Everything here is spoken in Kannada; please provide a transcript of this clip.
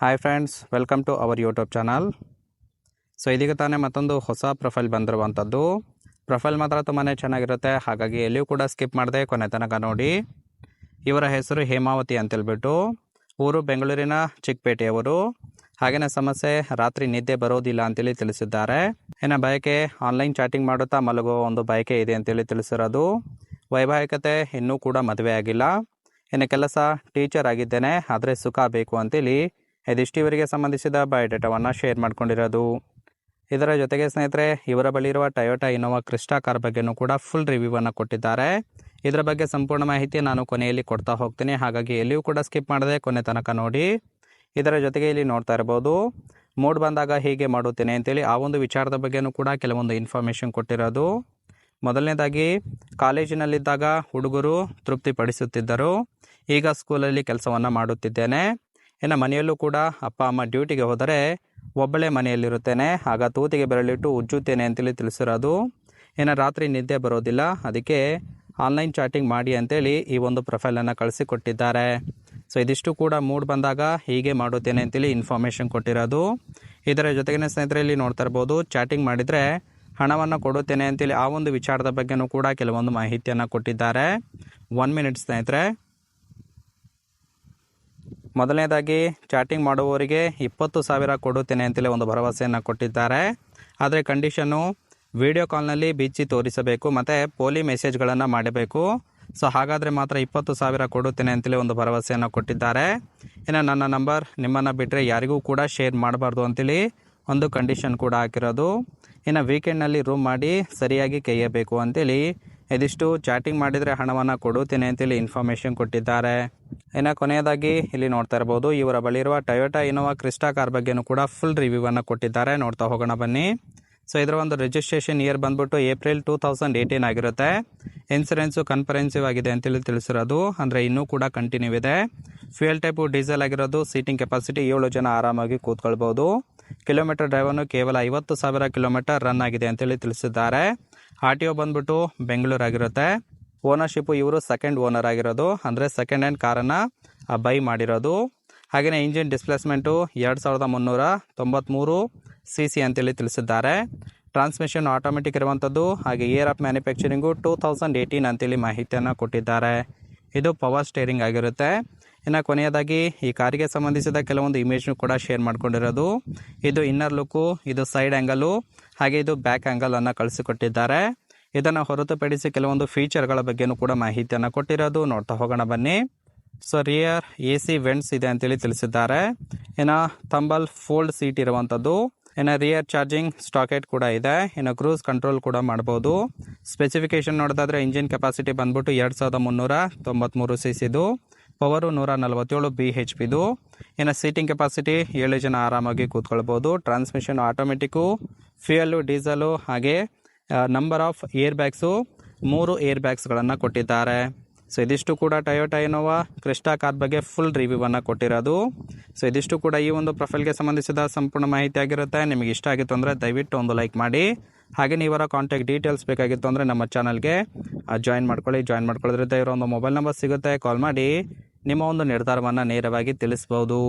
Hi friends, welcome to our YouTube channel. So ಇದೀಗ ತಾನೇ ಮತ್ತೊಂದು ಹೊಸ ಪ್ರೊಫೈಲ್ ಬಂದಿರುವಂಥದ್ದು. ಪ್ರೊಫೈಲ್ ಮಾತ್ರ ತುಂಬಾ ಚೆನ್ನಾಗಿರುತ್ತೆ, ಹಾಗಾಗಿ ಎಲ್ಲಿಯೂ ಕೂಡ ಸ್ಕಿಪ್ ಮಾಡದೆ ಕೊನೆ ತನಕ ನೋಡಿ. ಇವರ ಹೆಸರು ಹೇಮಾವತಿ ಅಂತೇಳ್ಬಿಟ್ಟು, ಊರು ಬೆಂಗಳೂರಿನ ಚಿಕ್ಕಪೇಟೆಯವರು. ಹಾಗೆಯೇ ಸಮಸ್ಯೆ ರಾತ್ರಿ ನಿದ್ದೆ ಬರೋದಿಲ್ಲ ಅಂತೇಳಿ ತಿಳಿಸಿದ್ದಾರೆ. ಇನ್ನು ಬಯಕೆ ಆನ್ಲೈನ್ ಚಾಟಿಂಗ್ ಮಾಡುತ್ತಾ ಮಲಗುವ ಒಂದು ಬಯಕೆ ಇದೆ ಅಂತೇಳಿ ತಿಳಿಸಿರೋದು. ವೈವಾಹಿಕತೆ ಇನ್ನೂ ಕೂಡ ಮದುವೆ ಆಗಿಲ್ಲ. ಇನ್ನು ಕೆಲಸ ಟೀಚರ್ ಆಗಿದ್ದೇನೆ, ಆದರೆ ಸುಖ ಬೇಕು ಅಂತೇಳಿ ಇದಿಷ್ಟು ಇವರಿಗೆ ಸಂಬಂಧಿಸಿದ ಬಯೋಡೇಟಾವನ್ನು ಶೇರ್ ಮಾಡ್ಕೊಂಡಿರೋದು. ಇದರ ಜೊತೆಗೆ ಸ್ನೇಹಿತರೆ, ಇವರ ಬಳಿ ಇರುವ ಟೊಯೋಟಾ ಇನೋವಾ ಕ್ರಿಸ್ಟಾ ಕಾರ್ ಬಗ್ಗೆನೂ ಕೂಡ ಫುಲ್ ರಿವ್ಯೂವನ್ನು ಕೊಟ್ಟಿದ್ದಾರೆ. ಇದರ ಬಗ್ಗೆ ಸಂಪೂರ್ಣ ಮಾಹಿತಿ ನಾನು ಕೊನೆಯಲ್ಲಿ ಕೊಡ್ತಾ ಹೋಗ್ತೀನಿ, ಹಾಗಾಗಿ ಎಲ್ಲಿಯೂ ಕೂಡ ಸ್ಕಿಪ್ ಮಾಡದೆ ಕೊನೆ ತನಕ ನೋಡಿ. ಇದರ ಜೊತೆಗೆ ಇಲ್ಲಿ ನೋಡ್ತಾ ಇರ್ಬೋದು, ಮೂಡ್ ಬಂದಾಗ ಹೀಗೆ ಮಾಡುತ್ತೇನೆ ಅಂತೇಳಿ ಆ ಒಂದು ವಿಚಾರದ ಬಗ್ಗೆನೂ ಕೂಡ ಕೆಲವೊಂದು ಇನ್ಫಾರ್ಮೇಷನ್ ಕೊಟ್ಟಿರೋದು. ಮೊದಲನೇದಾಗಿ, ಕಾಲೇಜಿನಲ್ಲಿದ್ದಾಗ ಹುಡುಗರು ತೃಪ್ತಿಪಡಿಸುತ್ತಿದ್ದರು, ಈಗ ಸ್ಕೂಲಲ್ಲಿ ಕೆಲಸವನ್ನು ಮಾಡುತ್ತಿದ್ದೇನೆ. ಇನ್ನು ಮನೆಯಲ್ಲೂ ಕೂಡ ಅಪ್ಪ ಅಮ್ಮ ಡ್ಯೂಟಿಗೆ ಹೋದರೆ ಒಬ್ಬಳೇ ಮನೆಯಲ್ಲಿರುತ್ತೇನೆ, ಆಗ ತೂತಿಗೆ ಬೆರಳಿಟ್ಟು ಉಜ್ಜುತ್ತೇನೆ ಅಂತೇಳಿ ತಿಳಿಸಿರೋದು. ಇನ್ನು ರಾತ್ರಿ ನಿದ್ದೆ ಬರೋದಿಲ್ಲ, ಅದಕ್ಕೆ ಆನ್ಲೈನ್ ಚಾಟಿಂಗ್ ಮಾಡಿ ಅಂತೇಳಿ ಈ ಒಂದು ಪ್ರೊಫೈಲನ್ನು ಕಳಿಸಿಕೊಟ್ಟಿದ್ದಾರೆ. ಸೊ ಇದಿಷ್ಟು ಕೂಡ ಮೂಡ್ ಬಂದಾಗ ಹೀಗೆ ಮಾಡುತ್ತೇನೆ ಅಂತೇಳಿ ಇನ್ಫಾರ್ಮೇಷನ್ ಕೊಟ್ಟಿರೋದು. ಇದರ ಜೊತೆಗೇ ಸ್ನೇಹಿತರೆ, ಇಲ್ಲಿ ನೋಡ್ತಾ ಇರ್ಬೋದು, ಚಾಟಿಂಗ್ ಮಾಡಿದರೆ ಹಣವನ್ನು ಕೊಡುತ್ತೇನೆ ಅಂತೇಳಿ ಆ ಒಂದು ವಿಚಾರದ ಬಗ್ಗೆನೂ ಕೂಡ ಕೆಲವೊಂದು ಮಾಹಿತಿಯನ್ನು ಕೊಟ್ಟಿದ್ದಾರೆ. 1 ಮಿನಿಟ್ ಸ್ನೇಹಿತರೆ. ಮೊದಲನೇದಾಗಿ, ಚಾಟಿಂಗ್ ಮಾಡುವವರಿಗೆ 20,000 ಕೊಡುತ್ತೇನೆ ಅಂತೇಳಿ ಒಂದು ಭರವಸೆಯನ್ನು ಕೊಟ್ಟಿದ್ದಾರೆ. ಆದರೆ ಕಂಡೀಷನ್ನು ವಿಡಿಯೋ ಕಾಲ್ನಲ್ಲಿ ಬಿಚ್ಚಿ ತೋರಿಸಬೇಕು ಮತ್ತು ಪೋಲಿ ಮೆಸೇಜ್ಗಳನ್ನು ಮಾಡಬೇಕು. ಸೊ ಹಾಗಾದರೆ ಮಾತ್ರ 20,000 ಕೊಡುತ್ತೇನೆ ಅಂತೇಳಿ ಒಂದು ಭರವಸೆಯನ್ನು ಕೊಟ್ಟಿದ್ದಾರೆ. ಇನ್ನು ನನ್ನ ನಂಬರ್ ನಿಮ್ಮನ್ನು ಬಿಟ್ಟರೆ ಯಾರಿಗೂ ಕೂಡ ಶೇರ್ ಮಾಡಬಾರ್ದು ಅಂತೇಳಿ ಒಂದು ಕಂಡೀಷನ್ ಕೂಡ ಹಾಕಿರೋದು. ಇನ್ನು ವೀಕೆಂಡ್ನಲ್ಲಿ ರೂಮ್ ಮಾಡಿ ಸರಿಯಾಗಿ ಕೈಯಬೇಕು ಅಂತೇಳಿ ಇದಿಷ್ಟು ಚಾಟಿಂಗ್ ಮಾಡಿದರೆ ಹಣವನ್ನು ಕೊಡುತ್ತೇನೆ ಅಂತೇಳಿ ಇನ್ಫಾರ್ಮೇಷನ್ ಕೊಟ್ಟಿದ್ದಾರೆ. ಇನ್ನು ಕೊನೆಯದಾಗಿ ಇಲ್ಲಿ ನೋಡ್ತಾ ಇರ್ಬೋದು, ಇವರ ಬಳಿ ಇರುವ ಟೊಯೋಟಾ ಇನೋವಾ ಕ್ರಿಸ್ಟಾ ಕಾರ್ ಬಗ್ಗೆನೂ ಕೂಡ ಫುಲ್ ರಿವ್ಯೂವನ್ನು ಕೊಟ್ಟಿದ್ದಾರೆ. ನೋಡ್ತಾ ಹೋಗೋಣ ಬನ್ನಿ. ಸೊ ಇದರ ಒಂದು ರಿಜಿಸ್ಟ್ರೇಷನ್ ಇಯರ್ ಬಂದ್ಬಿಟ್ಟು ಏಪ್ರಿಲ್ 2018 ಆಗಿರುತ್ತೆ. ಇನ್ಸೂರೆನ್ಸು ಕನ್ಫರೆನ್ಸಿವ್ ಆಗಿದೆ ಅಂತೇಳಿ ತಿಳಿಸಿರೋದು, ಅಂದರೆ ಇನ್ನೂ ಕೂಡ ಕಂಟಿನ್ಯೂ ಇದೆ. ಫ್ಯೂಯಲ್ ಟೈಪು ಡೀಸೆಲ್ ಆಗಿರೋದು. ಸೀಟಿಂಗ್ ಕೆಪಾಸಿಟಿ 7 ಜನ ಆರಾಮಾಗಿ ಕೂತ್ಕೊಳ್ಬೋದು. ಕಿಲೋಮೀಟರ್ ಡ್ರೈವನ್ನು ಕೇವಲ 50,000 ಕಿಲೋಮೀಟರ್ ರನ್ ಆಗಿದೆ ಅಂತೇಳಿ ತಿಳಿಸಿದ್ದಾರೆ. RTO ಬಂದ್ಬಿಟ್ಟು ಬೆಂಗಳೂರು ಆಗಿರುತ್ತೆ. ಓನರ್ಶಿಪ್ಪು ಇವರು ಸೆಕೆಂಡ್ ಓನರ್ ಆಗಿರೋದು, ಅಂದರೆ ಸೆಕೆಂಡ್ ಹ್ಯಾಂಡ್ ಕಾರನ್ನು ಬೈ ಮಾಡಿರೋದು. ಹಾಗೆಯೇ ಇಂಜಿನ್ ಡಿಸ್ಪ್ಲೇಸ್ಮೆಂಟು 2393 cc ಅಂತೇಳಿ ತಿಳಿಸಿದ್ದಾರೆ. ಟ್ರಾನ್ಸ್ಮಿಷನ್ ಆಟೋಮೆಟಿಕ್ ಇರುವಂಥದ್ದು. ಹಾಗೆ ಇಯರ್ ಆಫ್ ಮ್ಯಾನುಫ್ಯಾಕ್ಚರಿಂಗು 2018 ಅಂತೇಳಿ ಮಾಹಿತಿಯನ್ನು ಕೊಟ್ಟಿದ್ದಾರೆ. ಇದು ಪವರ್ ಸ್ಟೇರಿಂಗ್ ಆಗಿರುತ್ತೆ. ಇನ್ನು ಕೊನೆಯದಾಗಿ, ಈ ಕಾರಿಗೆ ಸಂಬಂಧಿಸಿದ ಕೆಲವೊಂದು ಇಮೇಜ್ನು ಕೂಡ ಶೇರ್ ಮಾಡ್ಕೊಂಡಿರೋದು. ಇದು ಇನ್ನರ್ ಲುಕ್ಕು, ಇದು ಸೈಡ್ ಆ್ಯಂಗಲು, ಹಾಗೆ ಇದು ಬ್ಯಾಕ್ ಆ್ಯಂಗಲನ್ನು ಕಳಿಸಿಕೊಟ್ಟಿದ್ದಾರೆ. ಇದನ್ನು ಹೊರತುಪಡಿಸಿ ಕೆಲವೊಂದು ಫೀಚರ್ಗಳ ಬಗ್ಗೆನೂ ಕೂಡ ಮಾಹಿತಿಯನ್ನು ಕೊಟ್ಟಿರೋದು. ನೋಡ್ತಾ ಹೋಗೋಣ ಬನ್ನಿ. ಸೊ ರಿಯರ್ AC ವೆಂಟ್ಸ್ ಇದೆ ಅಂತೇಳಿ ತಿಳಿಸಿದ್ದಾರೆ. ಇನ್ನು ಥಂಬಲ್ ಫೋಲ್ಡ್ ಸೀಟ್ ಇರುವಂಥದ್ದು. ಇನ್ನು ರಿಯರ್ ಚಾರ್ಜಿಂಗ್ ಸ್ಟಾಕೆಟ್ ಕೂಡ ಇದೆ. ಇನ್ನು ಕ್ರೂಸ್ ಕಂಟ್ರೋಲ್ ಕೂಡ ಮಾಡ್ಬೋದು. ಸ್ಪೆಸಿಫಿಕೇಶನ್ ನೋಡೋದಾದರೆ ಇಂಜಿನ್ ಕೆಪಾಸಿಟಿ ಬಂದ್ಬಿಟ್ಟು 2393 cc, ಪವರು 147 bhp. ಇನ್ನು ಸೀಟಿಂಗ್ ಕೆಪಾಸಿಟಿ 7 ಜನ ಆರಾಮಾಗಿ ಕೂತ್ಕೊಳ್ಬೋದು. ಟ್ರಾನ್ಸ್ಮಿಷನ್ ಆಟೋಮೆಟಿಕ್ಕು, ಫ್ಯೂಯಲ್ಲು ಡೀಸೆಲು, ಹಾಗೆ number of air bags 3 air ಬ್ಯಾಗ್ಸ್ಗಳನ್ನು ಕೊಟ್ಟಿದ್ದಾರೆ. ಸೊ ಇದಿಷ್ಟು ಕೂಡ ಟೊಯೋಟಾ ಇನೋವಾ ಕ್ರಿಸ್ಟಾ ಕಾರ್ ಬಗ್ಗೆ ಫುಲ್ ರಿವ್ಯೂವನ್ನು ಕೊಟ್ಟಿರೋದು. ಸೊ ಇದಿಷ್ಟು ಕೂಡ ಈ ಒಂದು ಪ್ರೊಫೈಲ್ಗೆ ಸಂಬಂಧಿಸಿದ ಸಂಪೂರ್ಣ ಮಾಹಿತಿ ಆಗಿರುತ್ತೆ. ನಿಮಗೆ ಇಷ್ಟ ಆಗಿತ್ತು ಅಂದರೆ ದಯವಿಟ್ಟು ಒಂದು ಲೈಕ್ ಮಾಡಿ. ಹಾಗೆ ಇವರ ಕಾಂಟ್ಯಾಕ್ಟ್ ಡೀಟೇಲ್ಸ್ ಬೇಕಾಗಿತ್ತು ಅಂದರೆ ನಮ್ಮ ಚಾನಲ್ಗೆ ಜಾಯಿನ್ ಮಾಡ್ಕೊಳ್ಳೋದ್ರಿಂದ ಇವರ ಒಂದು ಮೊಬೈಲ್ ನಂಬರ್ ಸಿಗುತ್ತೆ. ಕಾಲ್ ಮಾಡಿ ನಿಮ್ಮ ಒಂದು ನಿರ್ಧಾರವನ್ನು ನೇರವಾಗಿ ತಿಳಿಸ್ಬೋದು.